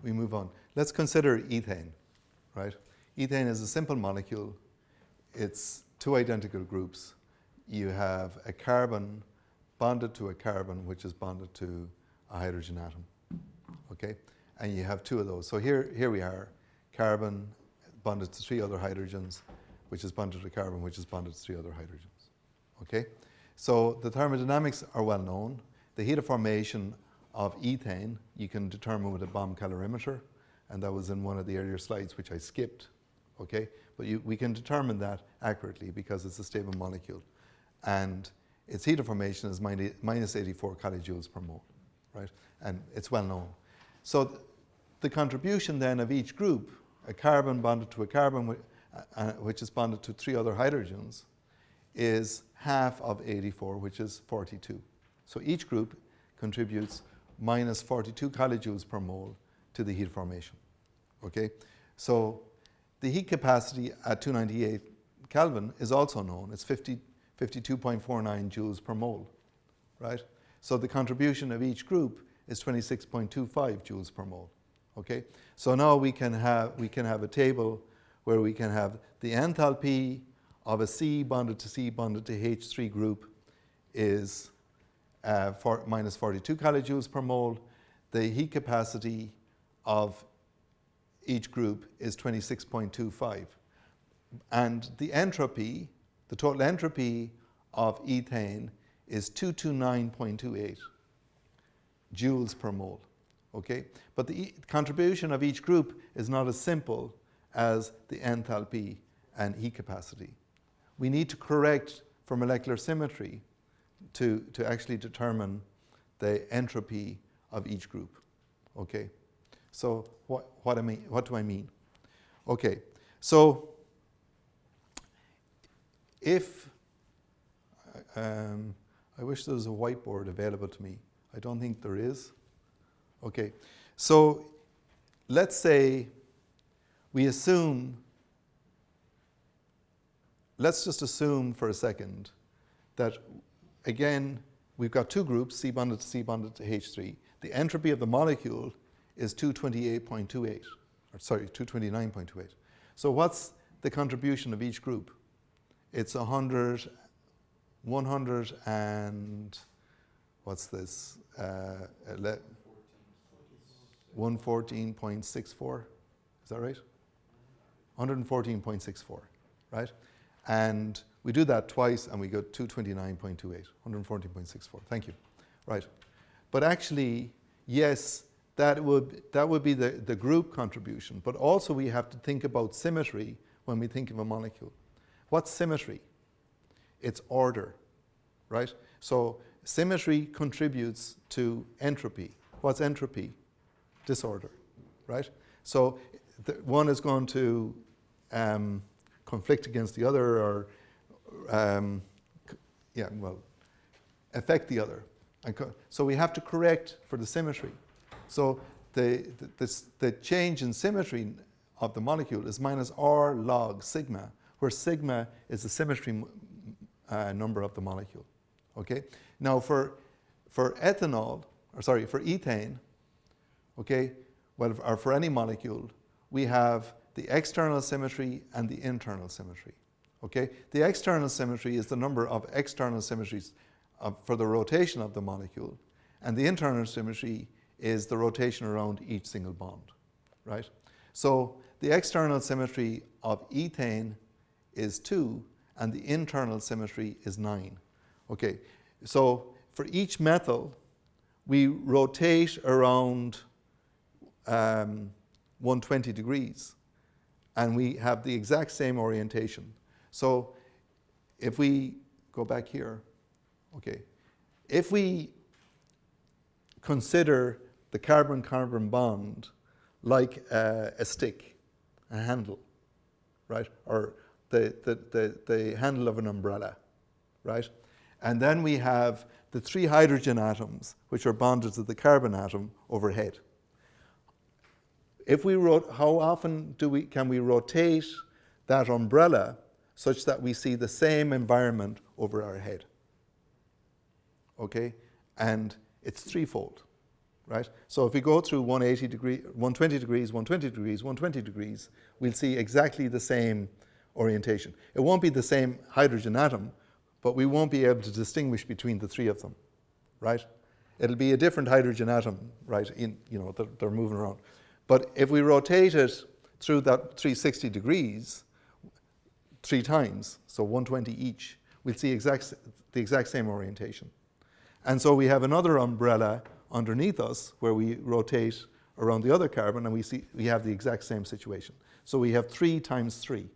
we move on. Let's consider ethane, right? Ethane is a simple molecule. It's two identical groups. You have a carbon bonded to a carbon, which is bonded to a hydrogen atom, okay? And you have two of those. So here we are, carbon bonded to three other hydrogens, which is bonded to carbon, which is bonded to three other hydrogens, okay? So the thermodynamics are well known. The heat of formation of ethane you can determine with a bomb calorimeter, and that was in one of the earlier slides, which I skipped, okay? But we can determine that accurately because it's a stable molecule. And its heat of formation is minus 84 kilojoules per mole, right? And it's well known. So the contribution then of each group, a carbon bonded to a carbon, which is bonded to three other hydrogens, is half of 84, which is 42. So each group contributes minus 42 kilojoules per mole to the heat formation, okay? So the heat capacity at 298 Kelvin is also known. It's 52.49 joules per mole, right? So the contribution of each group is 26.25 joules per mole, okay? So now we can have a table where we can have the enthalpy of a C bonded to H3 group is minus 42 kilojoules per mole. The heat capacity of each group is 26.25. And the entropy, the total entropy of ethane is 229.28 joules per mole, okay? But the contribution of each group is not as simple as the enthalpy and heat capacity. We need to correct for molecular symmetry to actually determine the entropy of each group, okay? So what do I mean? Okay, so if, I wish there was a whiteboard available to me. I don't think there is. Okay, so let's say we assume, let's just assume for a second that, again, we've got two groups, C bonded to H3. The entropy of the molecule is 228.28, or sorry, 229.28. So what's the contribution of each group? It's 100 and, what's this? 114.64, is that right? 114.64, right? And we do that twice and we get 229.28, 114.64, thank you, right? But actually, yes, that would be the group contribution, but also we have to think about symmetry when we think of a molecule. What's symmetry? It's order, right? So symmetry contributes to entropy. What's entropy? Disorder, right? So one is going to conflict against the other, or affect the other. So we have to correct for the symmetry. So the change in symmetry of the molecule is minus R log sigma, where sigma is the symmetry number of the molecule. Okay. Now for ethanol, or sorry, for ethane, okay, well, or for any molecule, we have the external symmetry and the internal symmetry. Okay. The external symmetry is the number of external symmetries for the rotation of the molecule, and the internal symmetry is the rotation around each single bond, right? So the external symmetry of ethane is 2, and the internal symmetry is 9. Okay, so for each methyl, we rotate around 120 degrees, and we have the exact same orientation. So if we go back here, okay, if we consider the carbon-carbon bond like a stick, a handle, right? Or the handle of an umbrella, right? And then we have the 3 hydrogen atoms, which are bonded to the carbon atom overhead. If we how often can we rotate that umbrella such that we see the same environment over our head? Okay, and it's threefold. right? So if we go through 180 degree, 120 degrees, 120 degrees, 120 degrees, we'll see exactly the same orientation. It won't be the same hydrogen atom, but we won't be able to distinguish between the three of them, right? It'll be a different hydrogen atom, right? They're moving around. But if we rotate it through that 360 degrees 3 times, so 120 each, we'll see the exact same orientation. And so we have another umbrella underneath us where we rotate around the other carbon and we have the exact same situation. So we have 3 times 3.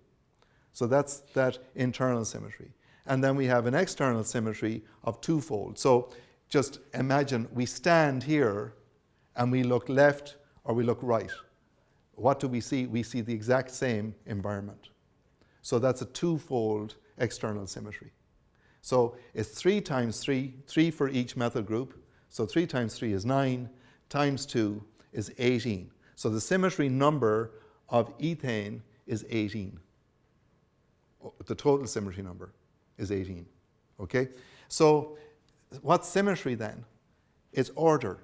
So that's that internal symmetry. And then we have an external symmetry of twofold. So just imagine we stand here and we look left or we look right. What do we see? We see the exact same environment. So that's a twofold external symmetry. So it's 3 times 3, 3 for each methyl group. So 3 times 3 is 9, times 2 is 18. So the symmetry number of ethane is 18. The total symmetry number is 18, okay? So what's symmetry then? It's order,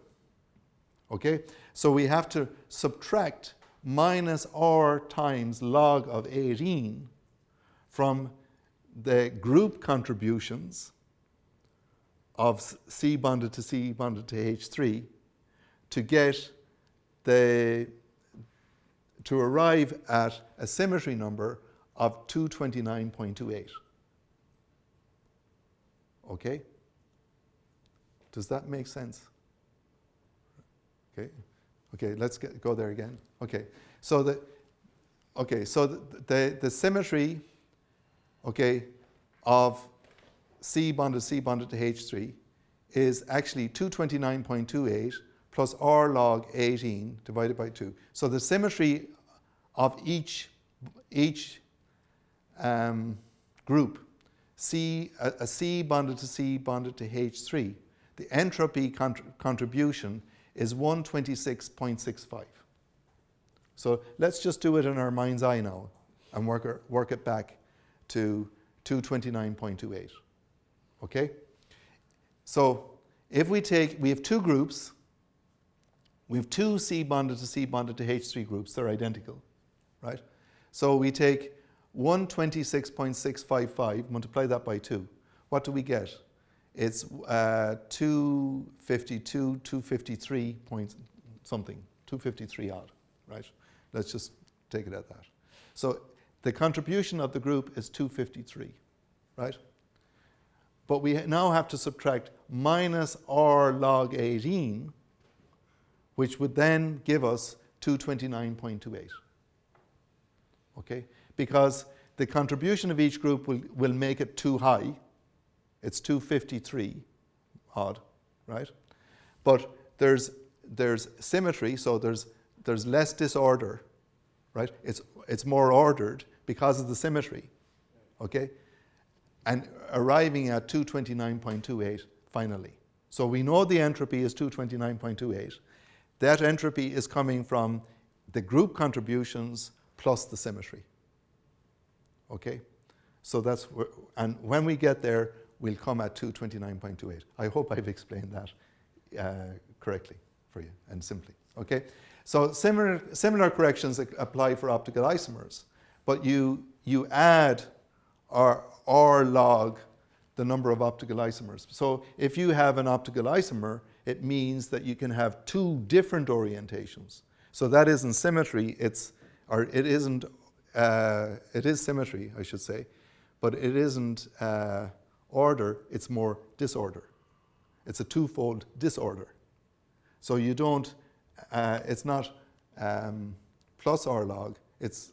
okay? So we have to subtract minus r times log of 18 from the group contributions of C bonded to C bonded to H3 to get to arrive at a symmetry number of 229.28. Okay? Does that make sense? Okay. Okay, let's go there again. Okay. So the symmetry, okay, of C bonded to H3 is actually 229.28 plus R log 18 divided by 2. So the symmetry of each group, a C bonded to H3, the entropy contribution is 126.65. So let's just do it in our mind's eye now and work it back to 229.28. Okay? So if we have 2 groups, we have 2 C bonded to H3 groups, they're identical, right? So we take 126.655, multiply that by 2. What do we get? It's 252, 253 point something, 253 odd, right? Let's just take it at that. So the contribution of the group is 253, right? But we now have to subtract minus R log 18, which would then give us 229.28. Okay? Because the contribution of each group will make it too high. It's 253 odd, right? But there's symmetry, so there's less disorder, right? It's more ordered because of the symmetry, okay? And arriving at 229.28 finally. So we know the entropy is 229.28. That entropy is coming from the group contributions plus the symmetry. Okay? So that's where, and when we get there, we'll come at 229.28. I hope I've explained that correctly for you and simply. Okay? So similar corrections apply for optical isomers, but you add R log the number of optical isomers. So if you have an optical isomer, it means that you can have 2 different orientations. So that isn't symmetry, it is symmetry, I should say, but it isn't order, it's more disorder. It's a twofold disorder. So you don't, it's not plus R log, it's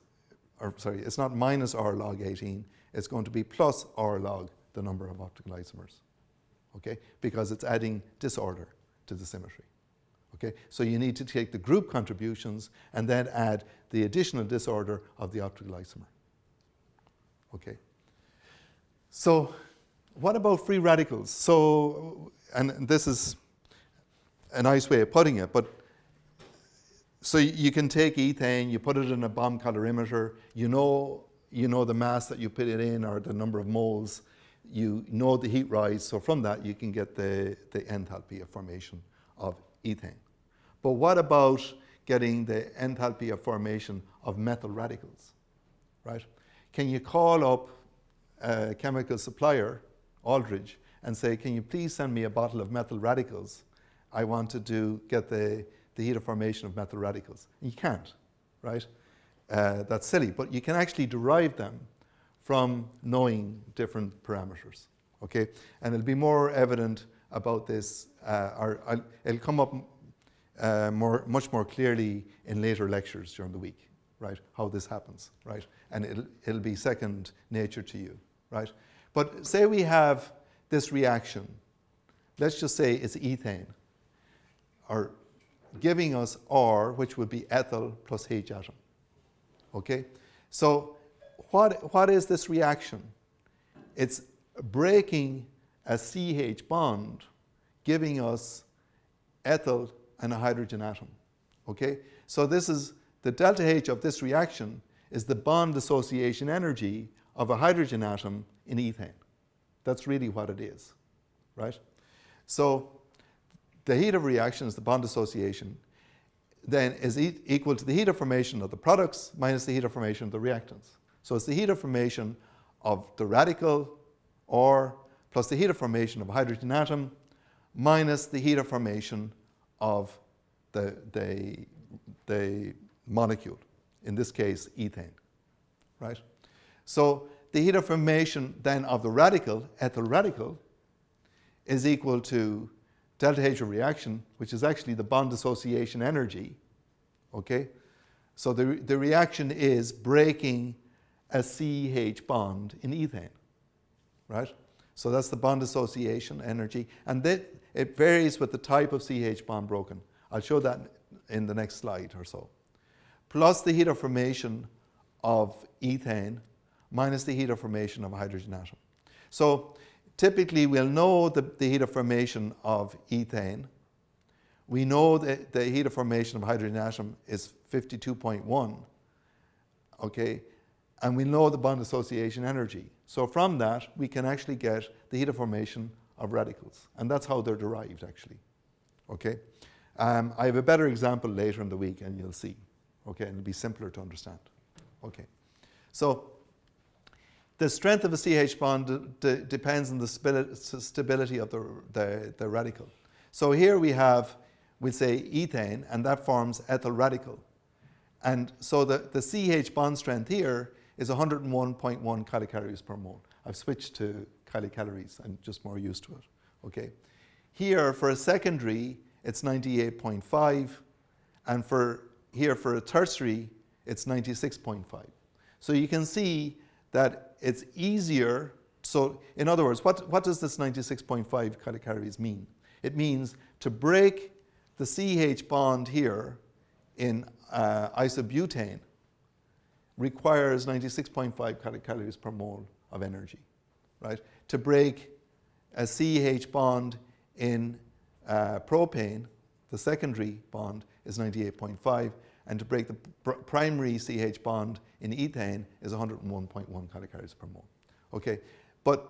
not minus R log 18, it's going to be plus R log the number of optical isomers, okay? Because it's adding disorder to the symmetry, okay? So you need to take the group contributions and then add the additional disorder of the optical isomer, okay? So what about free radicals? So, and this is a nice way of putting it, but so you can take ethane, you put it in a bomb calorimeter, you know the mass that you put it in or the number of moles, you know the heat rise, so from that you can get the enthalpy of formation of ethane, But what about getting the enthalpy of formation of methyl radicals, right? Can you call up a chemical supplier, Aldridge, and say, can you please send me a bottle of methyl radicals? I want to get the heat of formation of methyl radicals. And you can't, right? That's silly, but you can actually derive them from knowing different parameters, okay? And it'll be more evident about this, it'll come up much more clearly in later lectures during the week, right? How this happens, right? And it'll be second nature to you, right? But say we have this reaction. Let's just say it's ethane, or giving us R, which would be ethyl plus H atom, okay? So what is this reaction? It's breaking a CH bond, giving us ethyl and a hydrogen atom, okay? So this is, the delta H of this reaction is the bond dissociation energy of a hydrogen atom in ethane. That's really what it is, right? So the heat of reaction is the bond dissociation, then is equal to the heat of formation of the products minus the heat of formation of the reactants. So it's the heat of formation of the radical or plus the heat of formation of a hydrogen atom minus the heat of formation of the molecule, in this case ethane, right? So the heat of formation then of the radical, ethyl radical, is equal to delta H of reaction, which is actually the bond dissociation energy, okay? So the reaction is breaking a CH bond in ethane, right? So that's the bond dissociation energy, and it varies with the type of CH bond broken. I'll show that in the next slide or so. Plus the heat of formation of ethane minus the heat of formation of a hydrogen atom. So typically we'll know the heat of formation of ethane. We know that the heat of formation of a hydrogen atom is 52.1, okay? And we know the bond dissociation energy. So from that, we can actually get the heat of formation of radicals. And that's how they're derived, actually, okay? I have a better example later in the week, and you'll see, okay? And it'll be simpler to understand, okay? So the strength of a CH bond depends on the stability of the radical. So here we have, we'd say ethane, and that forms ethyl radical. And so the CH bond strength here is 101.1 kilocalories per mole. I've switched to kilocalories. I'm just more used to it, okay? Here, for a secondary, it's 98.5, and for a tertiary, it's 96.5. So you can see that it's easier. So in other words, what does this 96.5 kilocalories mean? It means to break the CH bond here in isobutane requires 96.5 kilocalories per mole of energy, right? To break a CH bond in propane, the secondary bond is 98.5, and to break the primary CH bond in ethane is 101.1 kilocalories per mole. Okay, but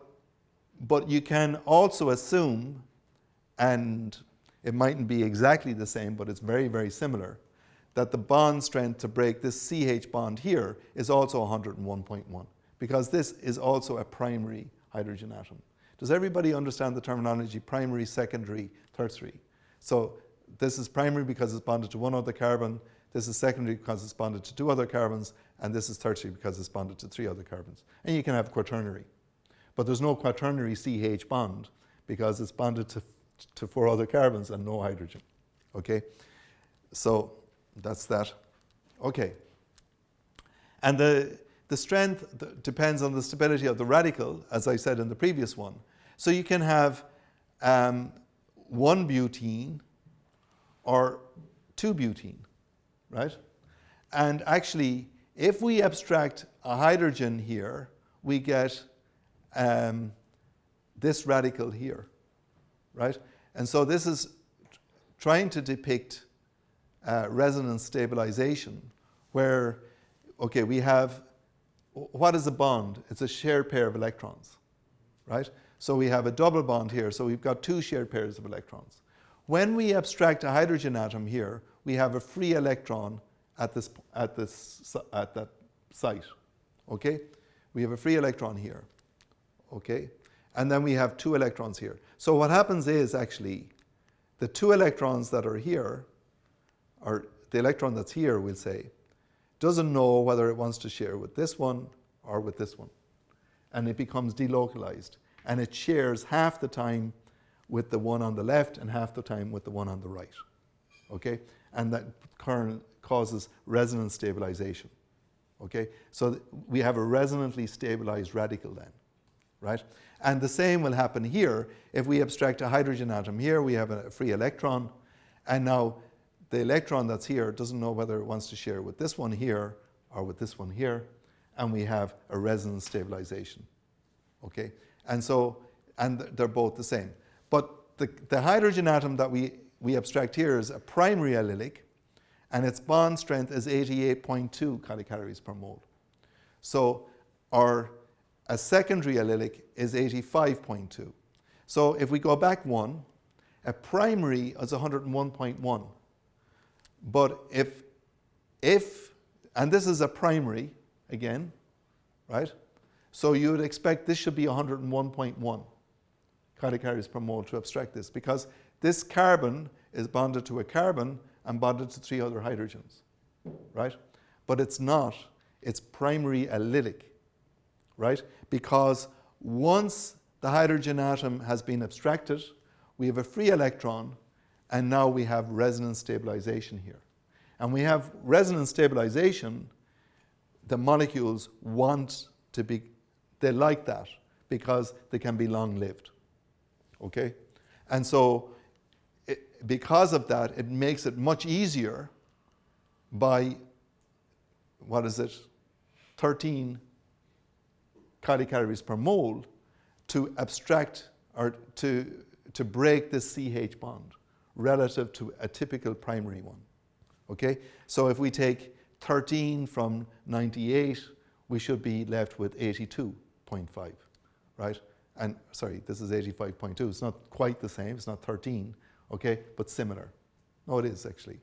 you can also assume, and it mightn't be exactly the same, but it's very, very similar, that the bond strength to break this CH bond here is also 101.1, because this is also a primary hydrogen atom. Does everybody understand the terminology primary, secondary, tertiary? So this is primary because it's bonded to one other carbon, this is secondary because it's bonded to two other carbons, and this is tertiary because it's bonded to three other carbons. And you can have quaternary. But there's no quaternary CH bond because it's bonded to four other carbons and no hydrogen. Okay? So that's that. Okay. And the strength depends on the stability of the radical, as I said in the previous one. So you can have one butene or two butene, right? And actually, if we abstract a hydrogen here, we get this radical here, right? And so this is trying to depict resonance stabilization, where, okay, we have, what is a bond? It's a shared pair of electrons, right? So we have a double bond here, so we've got two shared pairs of electrons. when we abstract a hydrogen atom here, we have a free electron at that site, okay? We have a free electron here, okay? And then we have 2 electrons here. So what happens is actually the 2 electrons that are here, or the electron that's here, we'll say, doesn't know whether it wants to share with this one or with this one. And it becomes delocalized. And it shares half the time with the one on the left and half the time with the one on the right, okay? And that current causes resonance stabilization, okay? So we have a resonantly stabilized radical then, right? And the same will happen here. If we abstract a hydrogen atom here, we have a free electron, and now the electron that's here doesn't know whether it wants to share with this one here or with this one here, and we have a resonance stabilization, okay? And so, and they're both the same. But the hydrogen atom that we abstract here is a primary allylic, and its bond strength is 88.2 kilocalories per mole. So a secondary allylic is 85.2. So if we go back 1, a primary is 101.1. But if, and this is a primary again, right? So you would expect this should be 101.1 kilocalories per mole to abstract this, because this carbon is bonded to a carbon and bonded to 3 other hydrogens, right? But it's not, it's primary allylic, right? Because once the hydrogen atom has been abstracted, we have a free electron, and now we have resonance stabilization here. And we have resonance stabilization, the molecules want to be, they like that because they can be long-lived, okay? And so because of that, it makes it much easier by, 13 kilocalories per mole to abstract or to break this CH bond relative to a typical primary one, okay? So if we take 13 from 98, we should be left with 82.5, right? And sorry, this is 85.2. It's not quite the same, it's not 13, okay, but similar. No, it is actually.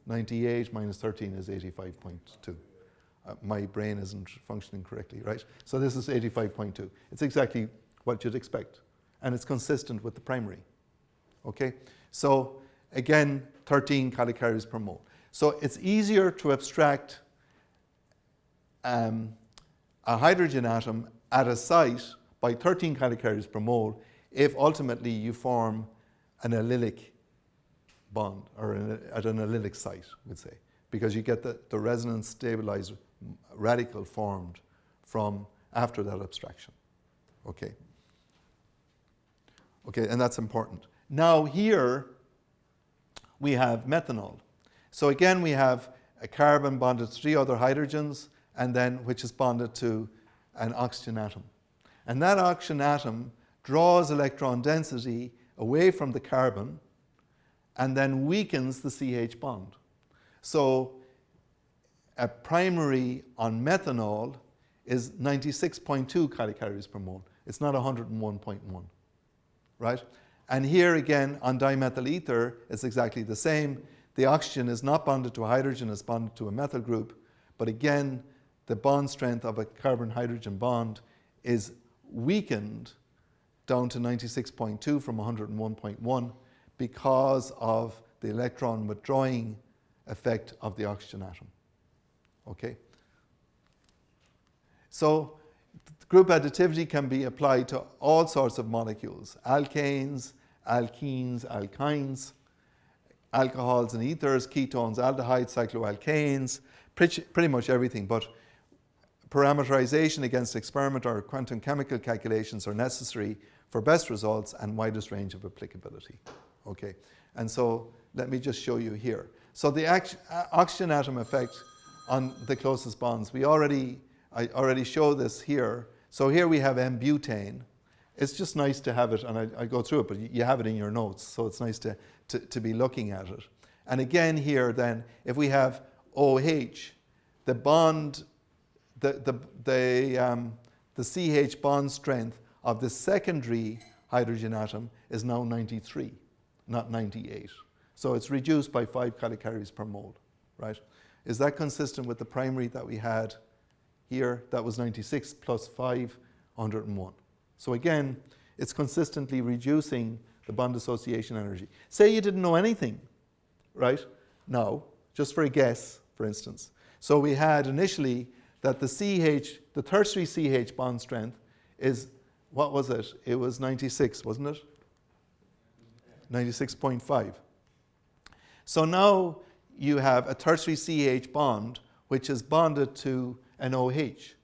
98 minus 13 is 85.2. My brain isn't functioning correctly, right? So this is 85.2. It's exactly what you'd expect. And it's consistent with the primary, okay? So again, 13 kilocalories per mole. So it's easier to abstract a hydrogen atom at a site by 13 kilocalories per mole if ultimately you form an allylic bond, or at an allylic site, we'd say, because you get the resonance stabilized radical formed from after that abstraction, okay? Okay, and that's important. Now here we have methanol. So again, we have a carbon bonded to 3 other hydrogens, and then which is bonded to an oxygen atom. And that oxygen atom draws electron density away from the carbon and then weakens the CH bond. So a primary on methanol is 96.2 kilocalories per mole. It's not 101.1, right? And here again, on dimethyl ether, it's exactly the same. The oxygen is not bonded to a hydrogen, it's bonded to a methyl group. But again, the bond strength of a carbon-hydrogen bond is weakened down to 96.2 from 101.1 because of the electron withdrawing effect of the oxygen atom, okay? So group additivity can be applied to all sorts of molecules: alkanes, alkenes, alkynes, alcohols and ethers, ketones, aldehydes, cycloalkanes, pretty much everything. But parameterization against experiment or quantum chemical calculations are necessary for best results and widest range of applicability. Okay, and so let me just show you here. So the oxygen atom effect on the closest bonds, I already show this here. So here we have M-butane. It's just nice to have it, and I go through it, but you have it in your notes, so it's nice to be looking at it. And again here then, if we have OH, the bond, the CH bond strength of the secondary hydrogen atom is now 93. not 98. So it's reduced by 5 kilocalories per mole, right? Is that consistent with the primary that we had here? That was 96 plus 5, 101. So again, it's consistently reducing the bond association energy. Say you didn't know anything, right? Now, just for a guess, for instance. So we had initially that the tertiary CH bond strength is, what was it? It was 96, wasn't it? 96.5. So now you have a tertiary CH bond which is bonded to an OH.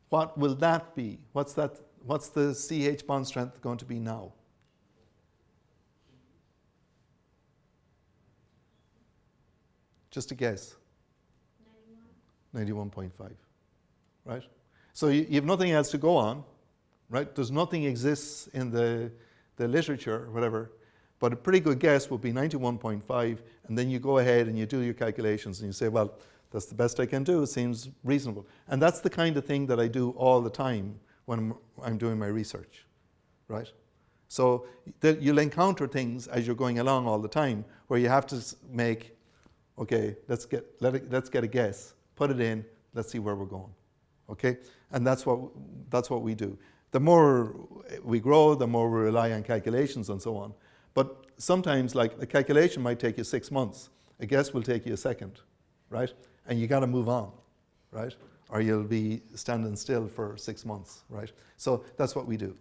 What will that be? What's the CH bond strength going to be now? Just a guess. 91.5, right? So you have nothing else to go on, right? There's nothing exists in the literature or whatever, but a pretty good guess would be 91.5, and then you go ahead and you do your calculations and you say, well, that's the best I can do, it seems reasonable. And that's the kind of thing that I do all the time when I'm doing my research, right? So you'll encounter things as you're going along all the time where you have to make, okay, let's get a guess, put it in, let's see where we're going, okay? And that's what we do. The more we grow, the more we rely on calculations and so on. But sometimes, like, the calculation might take you 6 months. A guess will take you a second, right? And you got to move on, right? Or you'll be standing still for 6 months, right? So that's what we do,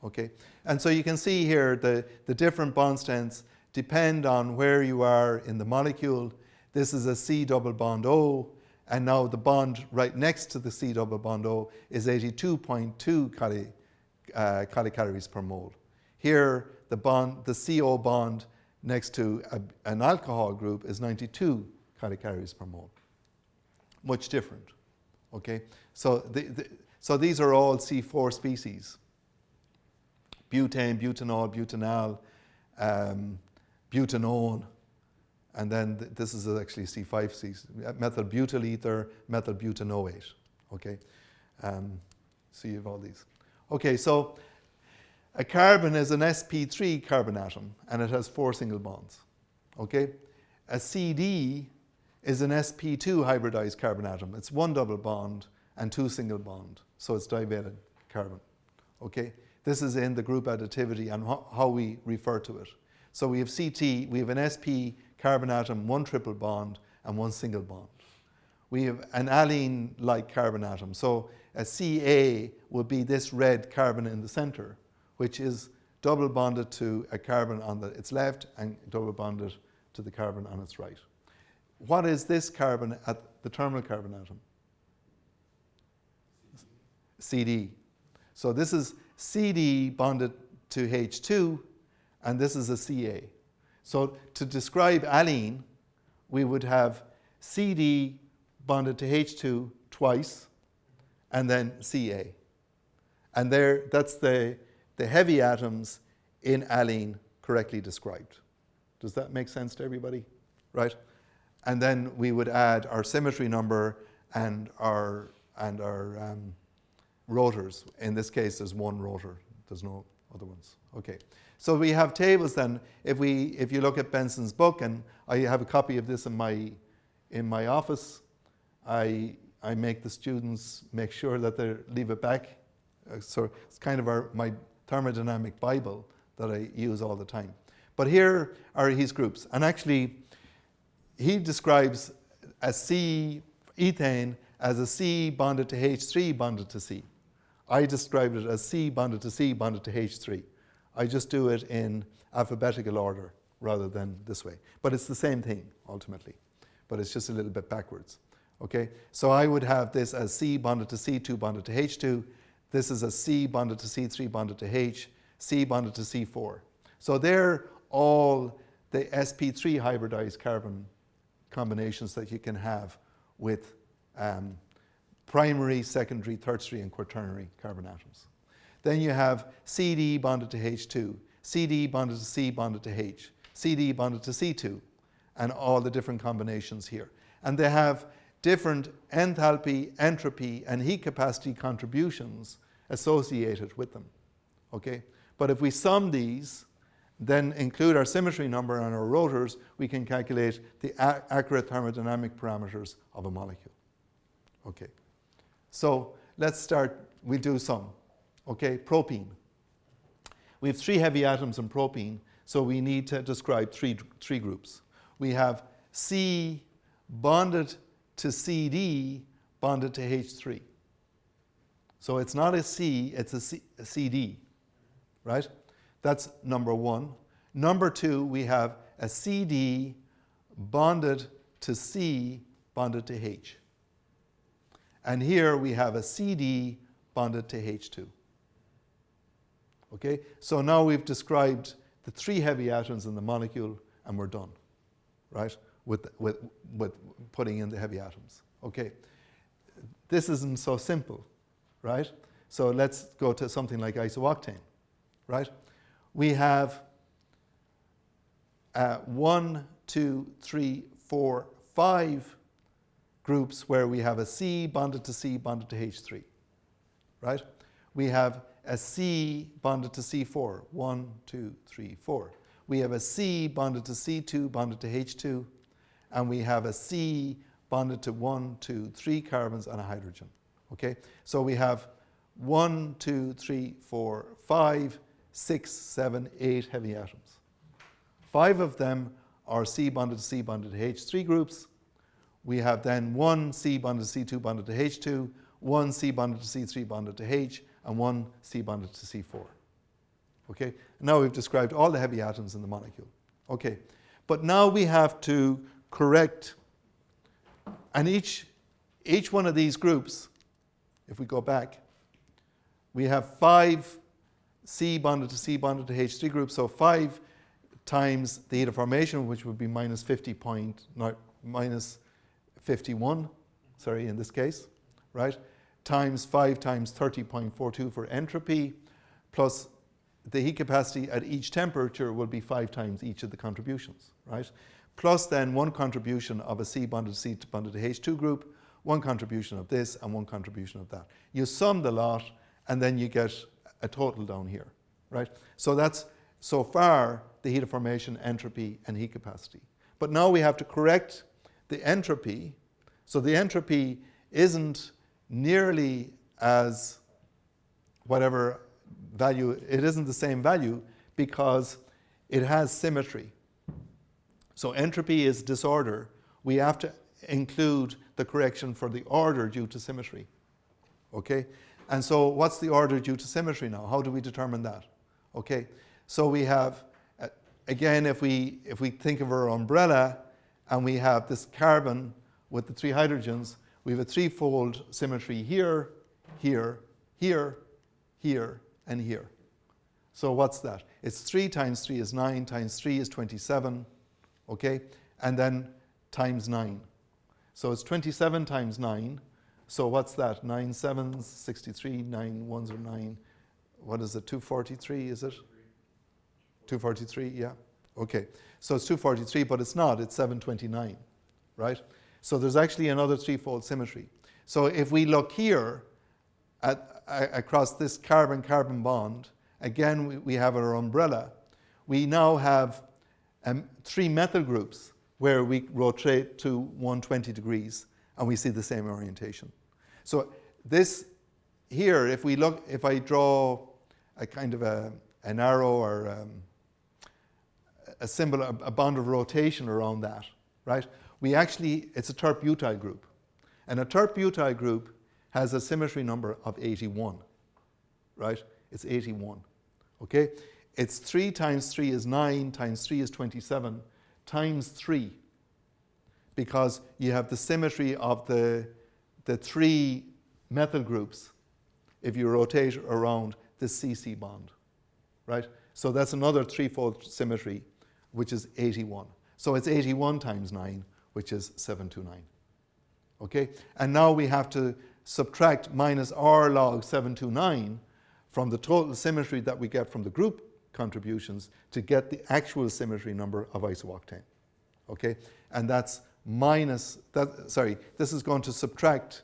okay? And so you can see here the different bond strengths depend on where you are in the molecule. This is a C double bond O, and now the bond right next to the C double bond O is 82.2 kilocalories per mole. Here, the CO bond next to an alcohol group is 92 kilocalories per mole. Much different, okay? So, so these are all C4 species. Butane, butanol, butanal, butanone, and then this is actually C5 species, methyl butyl ether, methyl butanoate, okay? So you have all these. Okay, so a carbon is an sp3 carbon atom, and it has 4 single bonds, okay? A CD is an sp2 hybridized carbon atom. It's 1 double bond and 2 single bond, so it's divalent carbon, okay? This is in the group additivity and how we refer to it. So we have CT, we have an sp carbon atom, 1 triple bond and 1 single bond. We have an allene-like carbon atom, so a Ca would be this red carbon in the center, which is double bonded to a carbon on its left and double bonded to the carbon on its right. What is this carbon at the terminal carbon atom? CD. So this is CD bonded to H2, and this is a Ca. So to describe allene, we would have CD bonded to H2 twice, and then Ca. And that's the heavy atoms in allene correctly described. Does that make sense to everybody? Right? And then we would add our symmetry number and our rotors. In this case, there's 1 rotor. There's no other ones. Okay. So we have tables then. If you look at Benson's book, and I have a copy of this in my office, I make the students make sure that they leave it back. So it's kind of my thermodynamic Bible that I use all the time. But here are his groups. And actually, he describes a C ethane as a C bonded to H3 bonded to C. I described it as C bonded to C bonded to H3. I just do it in alphabetical order rather than this way. But it's the same thing, ultimately. But it's just a little bit backwards. Okay? So I would have this as C bonded to C2 bonded to H2. This is a C bonded to C3 bonded to H, C bonded to C4. So they're all the sp3 hybridized carbon combinations that you can have with primary, secondary, tertiary, and quaternary carbon atoms. Then you have CD bonded to H2, CD bonded to C bonded to H, CD bonded to C2, and all the different combinations here. And they have different enthalpy, entropy, and heat capacity contributions associated with them. Okay? But if we sum these, then include our symmetry number and our rotors, we can calculate the accurate thermodynamic parameters of a molecule. Okay, so let's start, we'll do some. Okay, propene. We have 3 heavy atoms in propene, so we need to describe three groups. We have C bonded to CD bonded to H3. So it's not a C, it's a CD, right? That's number 1. Number 2, we have a CD bonded to C bonded to H. And here we have a CD bonded to H2. Okay, so now we've described the 3 heavy atoms in the molecule and we're done, right? With putting in the heavy atoms. Okay, this isn't so simple, right? So let's go to something like isooctane, right? We have 1, 2, 3, 4, 5 groups where we have a C bonded to C bonded to H3, right? We have a C bonded to C4, 1, 2, 3, 4. We have a C bonded to C2 bonded to H2, and we have a C bonded to 1, 2, 3 carbons and a hydrogen. Okay, so we have 1, 2, 3, 4, 5, 6, 7, 8 heavy atoms. 5 of them are C bonded to C bonded to H3 groups. We have then 1 C bonded to C2 bonded to H2, 1 C bonded to C3 bonded to H, and 1 C bonded to C4. Okay, now we've described all the heavy atoms in the molecule. Okay, but now we have to correct, and each one of these groups, if we go back, we have 5 C bonded to C bonded to H3 groups, so 5 times the heat of formation, which would be minus 51, sorry, in this case, right? Times 5 times 30.42 for entropy, plus the heat capacity at each temperature will be 5 times each of the contributions, right? Plus then 1 contribution of a C bonded to C bonded to H2 group, 1 contribution of this, and 1 contribution of that. You sum the lot, and then you get a total down here, right? So that's, so far, the heat of formation, entropy, and heat capacity. But now we have to correct the entropy. So the entropy isn't nearly as whatever value, it isn't the same value because it has symmetry. So entropy is disorder. We have to include the correction for the order due to symmetry. Okay? And so what's the order due to symmetry now? How do we determine that? Okay, so we have, again, if we think of our umbrella and we have this carbon with the 3 hydrogens, we have a 3-fold symmetry here, here, here, here, and here. So what's that? It's 3 times 3 is 9, times 3 is 27, okay? And then times 9. So it's 27 times 9. So what's that? 9 sevens, 63, 9 ones are 9. What is it, 243, is it? 243, yeah. Okay, so it's 243, but it's not, it's 729, right? So there's actually another 3-fold symmetry. So if we look here at across this carbon-carbon bond, again, we have our umbrella. We now have 3 methyl groups where we rotate to 120 degrees, and we see the same orientation. So this here, if I draw a kind of an arrow or a symbol, a bond of rotation around that, right? It's a tert-butyl group. And a tert-butyl group has a symmetry number of 81, right? It's 81, okay? It's 3 times 3 is 9, times 3 is 27, times 3, because you have the symmetry of the 3 methyl groups if you rotate around this CC bond, right? So that's another 3-fold symmetry, which is 81. So it's 81 times 9, which is 729, okay? And now we have to subtract minus R log 729 from the total symmetry that we get from the group contributions to get the actual symmetry number of isooctane, okay? And that's this is going to subtract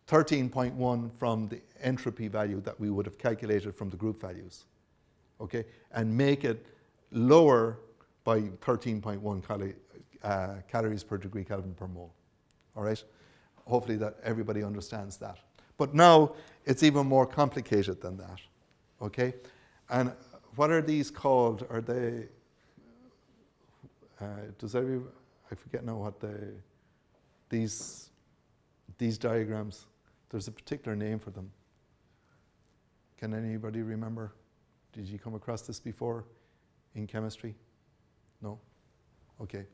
13.1 from the entropy value that we would have calculated from the group values, okay? And make it lower by 13.1 calories per degree Kelvin per mole. All right? Hopefully that everybody understands that. But now it's even more complicated than that. Okay? And what are these called? Are they, I forget now what these diagrams, there's a particular name for them. Can anybody remember? Did you come across this before in chemistry? No? Okay.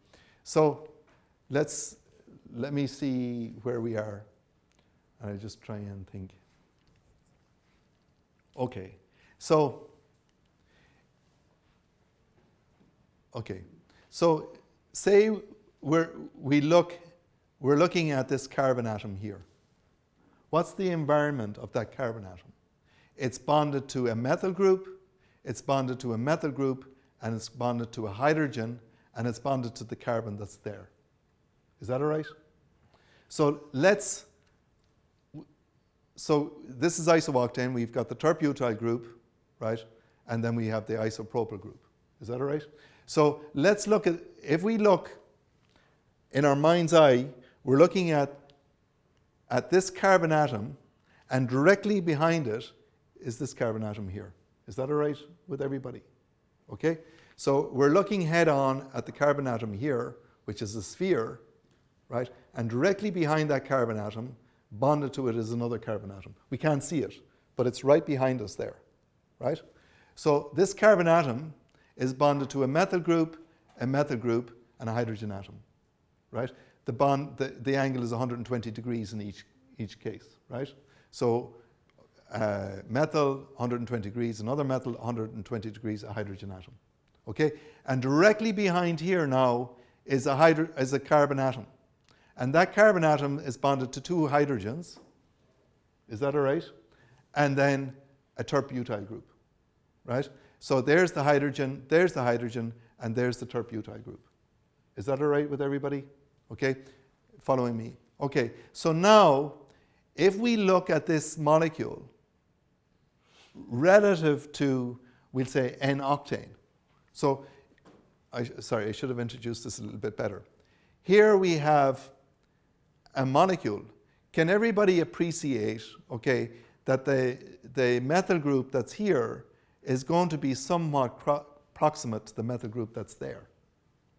So let me see where we are. And I just try and think. Okay. So say we're looking at this carbon atom here. What's the environment of that carbon atom? It's bonded to a methyl group, it's bonded to a methyl group, and it's bonded to a hydrogen, and it's bonded to the carbon that's there. Is that all right? So this is isooctane. We've got the terbutyl group, right? And then we have the isopropyl group. Is that all right? So let's look at, if we look in our mind's eye, we're looking at this carbon atom, and directly behind it is this carbon atom here. Is that all right with everybody? Okay? So we're looking head on at the carbon atom here, which is a sphere, right? And directly behind that carbon atom, bonded to it is another carbon atom. We can't see it, but it's right behind us there, right? So this carbon atom is bonded to a methyl group, and a hydrogen atom, right? The angle is 120 degrees in each case, right? So methyl, 120 degrees, another methyl, 120 degrees, a hydrogen atom, okay? And directly behind here now is a carbon atom. And that carbon atom is bonded to two hydrogens. Is that all right? And then a terbutyl group, right? So there's the hydrogen, and there's the terbutyl group. Is that all right with everybody? Okay, following me. Okay, so now, if we look at this molecule relative to, we'll say, N-octane. So, I should have introduced this a little bit better. Here we have a molecule. Can everybody appreciate, okay, that the methyl group that's here is going to be somewhat proximate to the methyl group that's there,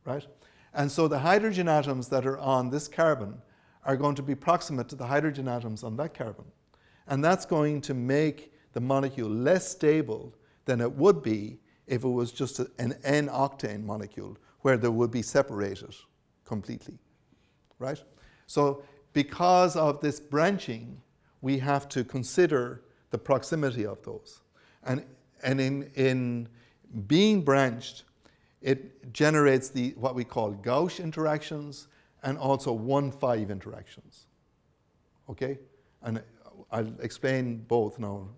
right? And so the hydrogen atoms that are on this carbon are going to be proximate to the hydrogen atoms on that carbon. And that's going to make the molecule less stable than it would be if it was just an N-octane molecule where they would be separated completely, right? So because of this branching, we have to consider the proximity of those. And in being branched, it generates what we call gauche interactions and also 1,5 interactions. Okay? And I'll explain both now.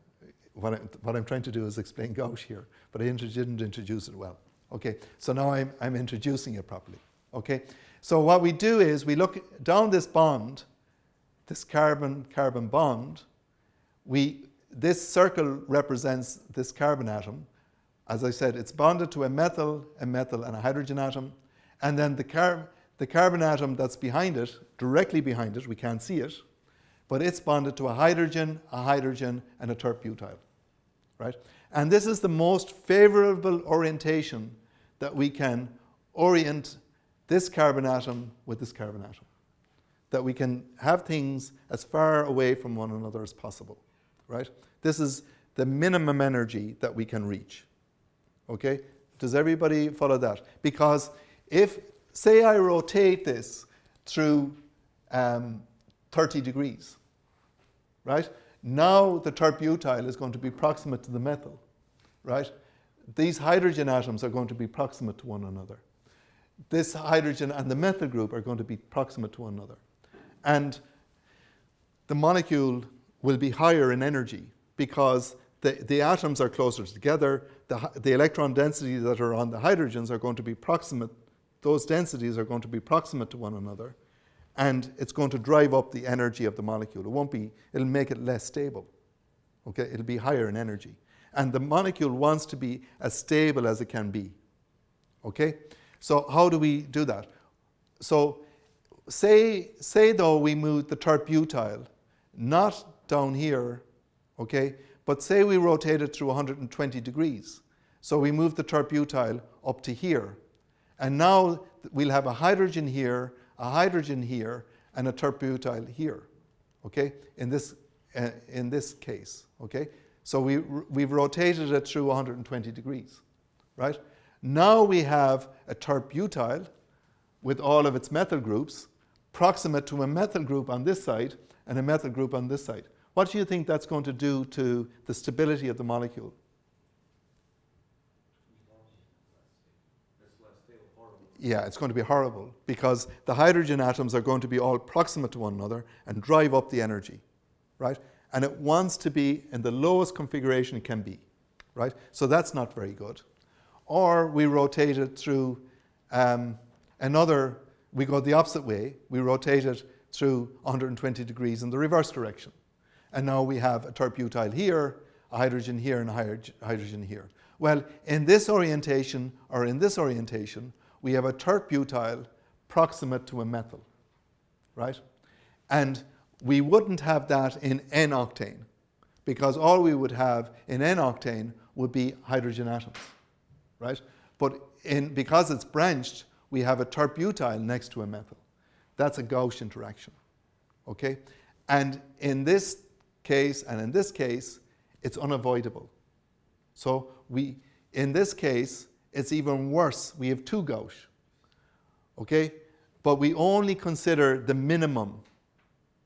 What I'm trying to do is explain gauche here, but I didn't introduce it well. Okay, so now I'm introducing it properly. Okay, so what we do is we look down this bond, this carbon-carbon bond. This circle represents this carbon atom. As I said, it's bonded to a methyl, and a hydrogen atom. And then the carbon atom that's behind it, directly behind it, we can't see it, but it's bonded to a hydrogen, and a terbutyl, right? And this is the most favorable orientation that we can orient this carbon atom with this carbon atom. That we can have things as far away from one another as possible, right? This is the minimum energy that we can reach. Okay? Does everybody follow that? Because if, say I rotate this through 30 degrees, right? Now the terbutyl is going to be proximate to the methyl, right? These hydrogen atoms are going to be proximate to one another. This hydrogen and the methyl group are going to be proximate to one another. And the molecule will be higher in energy because the atoms are closer together. The electron densities that are on the hydrogens are going to be proximate. Those densities are going to be proximate to one another. And it's going to drive up the energy of the molecule. It'll make it less stable. Okay, it'll be higher in energy. And the molecule wants to be as stable as it can be. Okay? So how do we do that? So say though we move the tert-butyl, not down here, okay, but say we rotate it through 120 degrees. So we move the tert-butyl up to here. And now we'll have a hydrogen here, and a tert-butyl here, okay, in this case, okay? So we've rotated it through 120 degrees, right? Now we have a tert-butyl with all of its methyl groups proximate to a methyl group on this side and a methyl group on this side. What do you think that's going to do to the stability of the molecule? Yeah, it's going to be horrible because the hydrogen atoms are going to be all proximate to one another and drive up the energy, right? And it wants to be in the lowest configuration it can be, right? So that's not very good. Or we rotate it through we go the opposite way. We rotate it through 120 degrees in the reverse direction. And now we have a tert-butyl here, a hydrogen here, and a hydrogen here. Well, in this orientation, or in this orientation, we have a tert-butyl proximate to a methyl, right? And we wouldn't have that in N-octane, because all we would have in N-octane would be hydrogen atoms, right? But because it's branched, we have a tert-butyl next to a methyl. That's a Gauss interaction, okay? And in this case and in this case, it's unavoidable. So in this case, it's even worse. We have two Gauss, okay? But we only consider the minimum,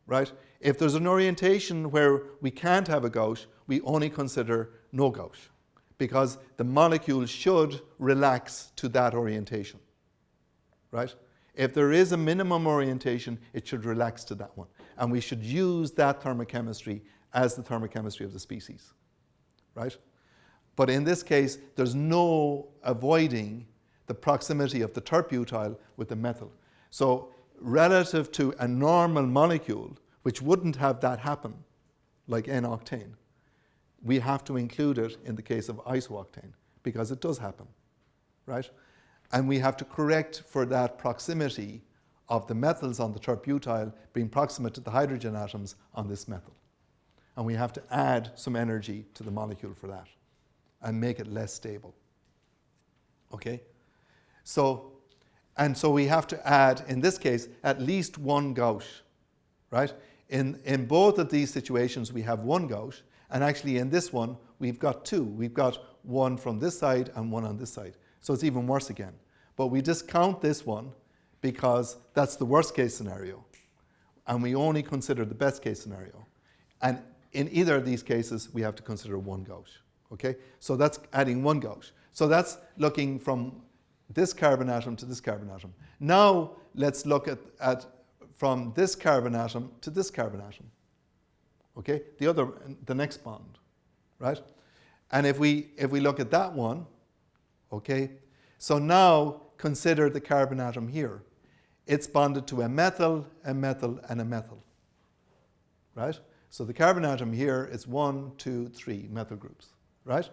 right? If there's an orientation where we can't have a Gauss, we only consider no Gauss, because the molecule should relax to that orientation, right? If there is a minimum orientation, it should relax to that one. And we should use that thermochemistry as the thermochemistry of the species, right? But in this case, there's no avoiding the proximity of the tert-butyl with the methyl. So relative to a normal molecule, which wouldn't have that happen, like N-octane, we have to include it in the case of isooctane, because it does happen, right? And we have to correct for that proximity of the methyls on the tert-butyl being proximate to the hydrogen atoms on this methyl. And we have to add some energy to the molecule for that and make it less stable, okay? So we have to add, in this case, at least one Gauss, right? In both of these situations, we have one Gauss, and actually in this one, we've got two. We've got one from this side and one on this side. So it's even worse again. But we discount this one because that's the worst case scenario. And we only consider the best case scenario. And in either of these cases, we have to consider one Gauss, okay? So that's adding one Gauss. So that's looking from this carbon atom to this carbon atom. Now let's look at from this carbon atom to this carbon atom, okay? The next bond, right? And if we look at that one, okay, so now consider the carbon atom here. It's bonded to a methyl, a methyl, and a methyl, right? So the carbon atom here is 1, 2, 3 methyl groups, right?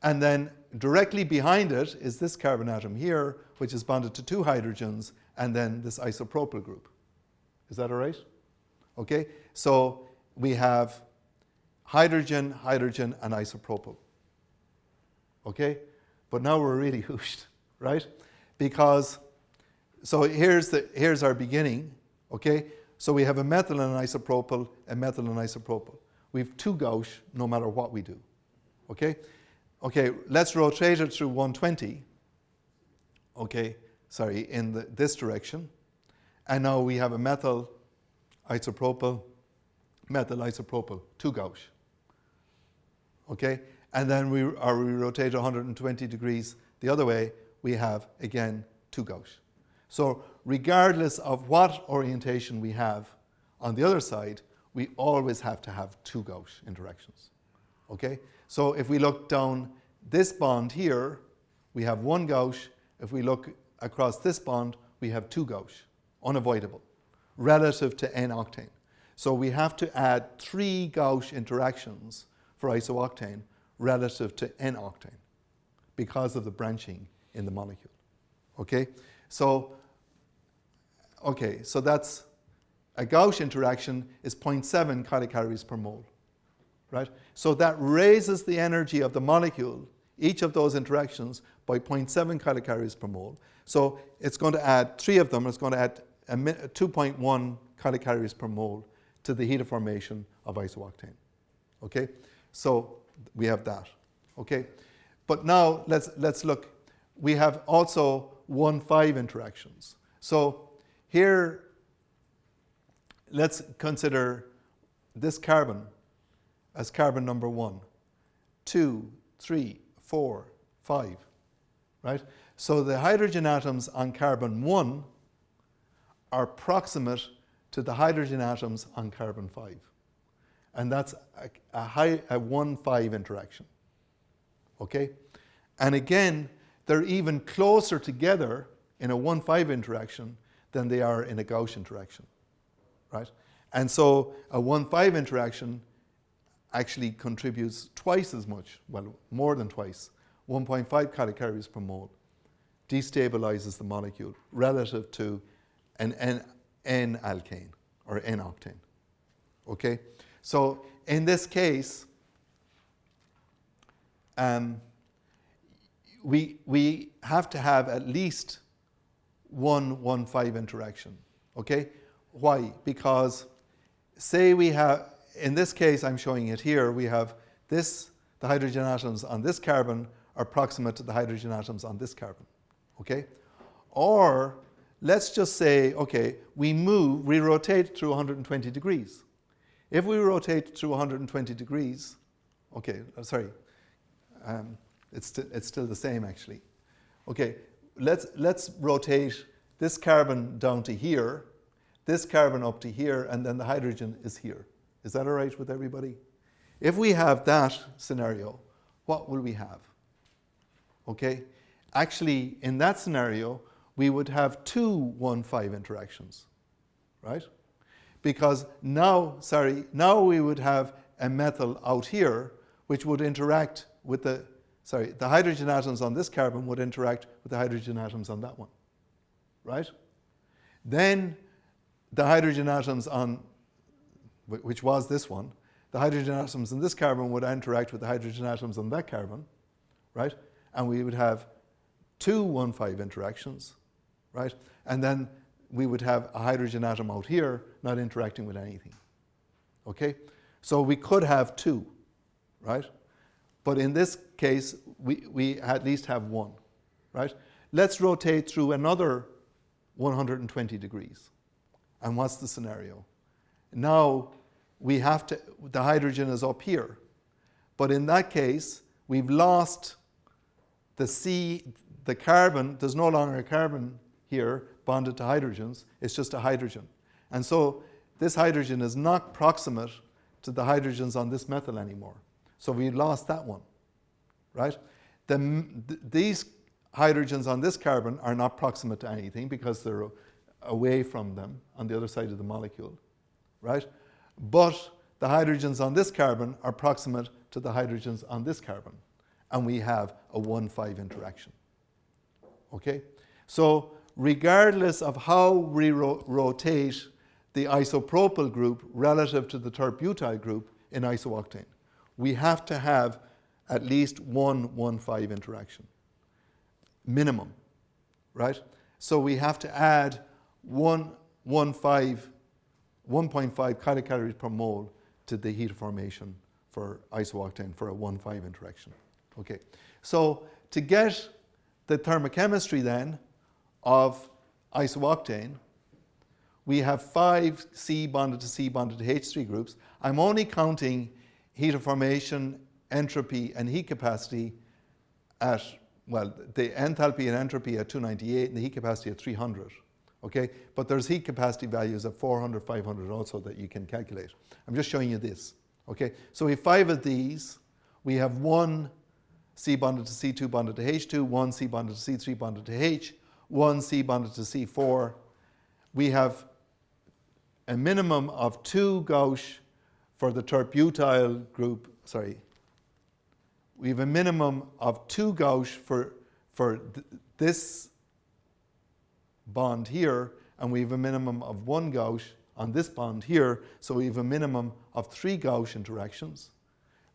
And then directly behind it is this carbon atom here, which is bonded to 2 hydrogens, and then this isopropyl group. Is that all right? Okay, so we have hydrogen, hydrogen, and isopropyl. Okay, but now we're really hooshed, right? Because, so here's our beginning, okay? So we have a methyl and an isopropyl, a methyl and isopropyl. We have 2 Gauss no matter what we do, okay? Okay, let's rotate it through 120, okay, sorry, in this direction. And now we have a methyl isopropyl, methyl isopropyl, 2 Gauss, okay? And then we rotate 120 degrees the other way, we have, again, 2 Gauss. So regardless of what orientation we have on the other side, we always have to have 2 Gauss interactions, okay? So if we look down this bond here, we have 1 Gauss. If we look across this bond, we have 2 Gauss, unavoidable, relative to N-octane. So we have to add 3 Gauss interactions for isooctane relative to N-octane because of the branching in the molecule, Okay, so that's a gauge interaction is 0.7 kilocalories per mole, right? So that raises the energy of the molecule, each of those interactions, by 0.7 kilocalories per mole. So it's going to add, 3 of them, it's going to add 2.1 kilocalories per mole to the heat of formation of isooctane. Okay, so we have that. Okay, but now let's look. We have also 1,5 interactions. So here, let's consider this carbon as carbon number 1, 2, 3, 4, 5, right? So the hydrogen atoms on carbon 1 are proximate to the hydrogen atoms on carbon 5. And that's a 1,5 interaction. Okay? And again, they're even closer together in a 1,5 interaction than they are in a gauge interaction, right? And so a 1,5 interaction actually contributes twice as much, well, more than twice, 1.5 kilocalories per mole, destabilizes the molecule relative to an N-alkane or N-octane. Okay? So in this case, we have to have at least 1,5 interaction. Okay? Why? Because say we have, in this case I'm showing it here, we have this, the hydrogen atoms on this carbon are proximate to the hydrogen atoms on this carbon. Okay? Or let's just say, okay, we rotate through 120 degrees. If we rotate through 120 degrees, okay, sorry, it's still the same actually. Okay, let's rotate this carbon down to here, this carbon up to here, and then the hydrogen is here. Is that all right with everybody? If we have that scenario, what will we have? Okay, actually in that scenario, we would have 2 1,5 interactions, right? Because now we would have a methyl out here which would interact with the hydrogen atoms on this carbon would interact with the hydrogen atoms on that one, right? Then the hydrogen atoms on, which was this one, the hydrogen atoms in this carbon would interact with the hydrogen atoms on that carbon, right? And we would have 2 1,5 interactions, right? And then we would have a hydrogen atom out here not interacting with anything. Okay? So we could have 2, right? But in this case, we at least have 1, right? Let's rotate through another 120 degrees. And what's the scenario? Now we have to, the hydrogen is up here. But in that case, we've lost the carbon, there's no longer a carbon here bonded to hydrogens, it's just a hydrogen. And so this hydrogen is not proximate to the hydrogens on this methyl anymore. So we lost that one, right? These hydrogens on this carbon are not proximate to anything because they're away from them on the other side of the molecule, right? But the hydrogens on this carbon are proximate to the hydrogens on this carbon. And we have a 1,5 interaction. Okay? So regardless of how we rotate the isopropyl group relative to the tert-butyl group in isooctane, we have to have at least 1,5 interaction. Minimum. Right? So we have to add 1.5 kilocalories per mole to the heat of formation for isooctane for a 1,5 interaction. Okay, so to get the thermochemistry then of isooctane, we have 5 C bonded to C bonded to H3 groups. I'm only counting heat of formation, entropy, and heat capacity at, well, the enthalpy and entropy at 298 and the heat capacity at 300. Okay, but there's heat capacity values at 400, 500 also that you can calculate. I'm just showing you this. Okay, so we have 5 of these. We have 1 C bonded to C2 bonded to H2, 1 C bonded to C3 bonded to H, 1 C bonded to C4. We have a minimum of 2 gauche for the tert-butyl group, we have a minimum of 2 gauche for this bond here, and we have a minimum of 1 gauge on this bond here, so we have a minimum of 3 gauge interactions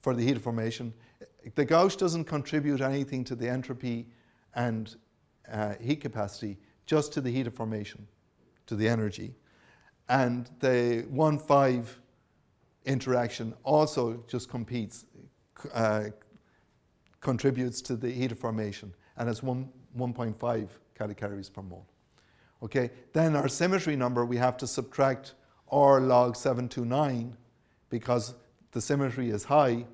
for the heat of formation. The gauge doesn't contribute anything to the entropy and heat capacity, just to the heat of formation, to the energy. And the 1,5 interaction also just contributes to the heat of formation, and it's 1.5 kilocalories per mole. Okay, then our symmetry number, we have to subtract R log 729 because the symmetry is high,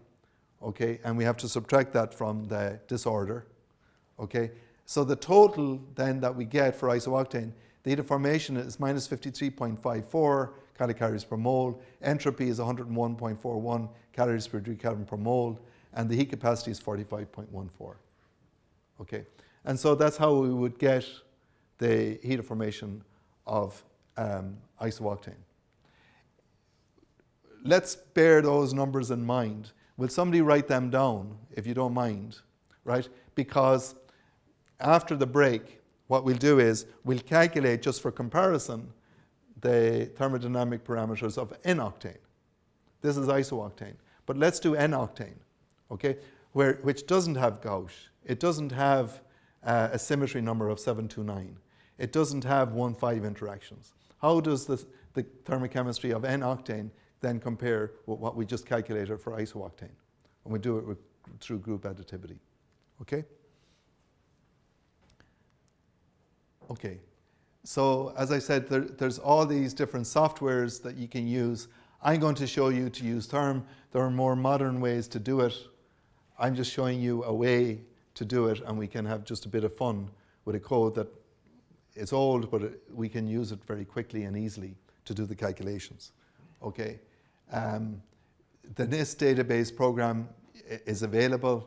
okay, and we have to subtract that from the disorder, okay. So the total then that we get for isooctane, the heat of formation is minus 53.54 kilocalories per mole, entropy is 101.41 calories per degree Kelvin per mole, and the heat capacity is 45.14, okay. And so that's how we would get the heat of formation of isooctane. Let's bear those numbers in mind. Will somebody write them down, if you don't mind, right? Because after the break, what we'll do is we'll calculate, just for comparison, the thermodynamic parameters of N-octane. This is isooctane. But let's do N-octane, okay, which doesn't have gauge. It doesn't have a symmetry number of 729. It doesn't have 1,5 interactions. How does the thermochemistry of N-octane then compare with what we just calculated for isooctane? And we do it through group additivity, okay? Okay, so as I said, there's all these different softwares that you can use. I'm going to show you to use Therm. There are more modern ways to do it. I'm just showing you a way to do it, and we can have just a bit of fun with a code that is old, but we can use it very quickly and easily to do the calculations. Okay, the NIST database program is available.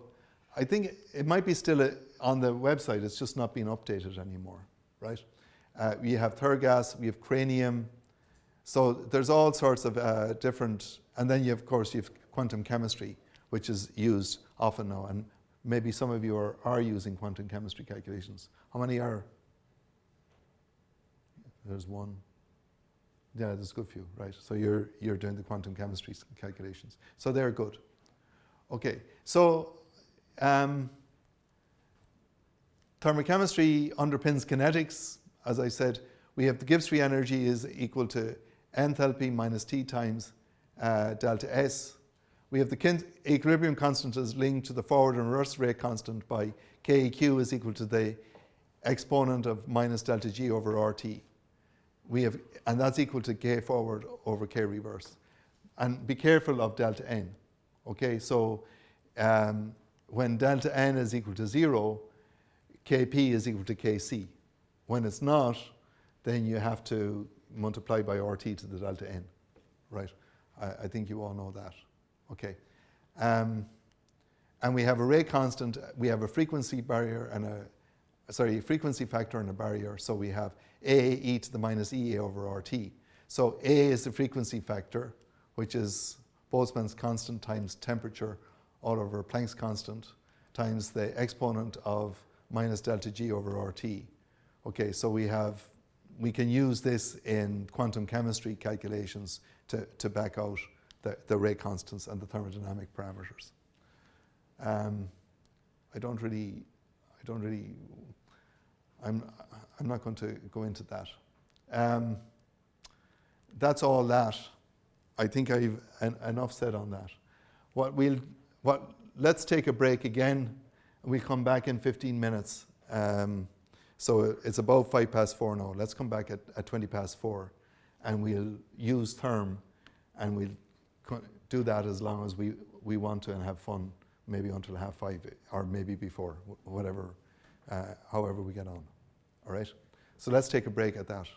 I think it might be still on the website, it's just not being updated anymore, right? We have Thurgas, we have Cranium, so there's all sorts of different, and then of course you have quantum chemistry, which is used often now, and maybe some of you are using quantum chemistry calculations. How many are? There's one. Yeah, there's a good few, right? So you're doing the quantum chemistry calculations. So they're good. Okay, so thermochemistry underpins kinetics. As I said, we have the Gibbs free energy is equal to enthalpy minus T times delta S. We have the equilibrium constant is linked to the forward and reverse rate constant by KEQ is equal to the exponent of minus delta G over RT. And that's equal to K forward over K reverse. And be careful of delta N. Okay, so when delta N is equal to 0, Kp is equal to Kc. When it's not, then you have to multiply by RT to the delta N, right? I think you all know that. Okay, and we have a rate constant. We have a frequency barrier and frequency factor and a barrier. So we have A e to the minus EA over RT. So A is the frequency factor, which is Boltzmann's constant times temperature all over Planck's constant times the exponent of minus delta G over RT. Okay, so we can use this in quantum chemistry calculations to back out the rate constants and the thermodynamic parameters. I'm not going to go into that. That's all that. I think I've enough said on that. Let's take a break again. We'll come back in 15 minutes. So it's about 4:05 now. Let's come back at 4:20, and we'll use Therm, and we'll do that as long as we want to and have fun, maybe until 5:30 or maybe before, whatever, however we get on. All right? So let's take a break at that.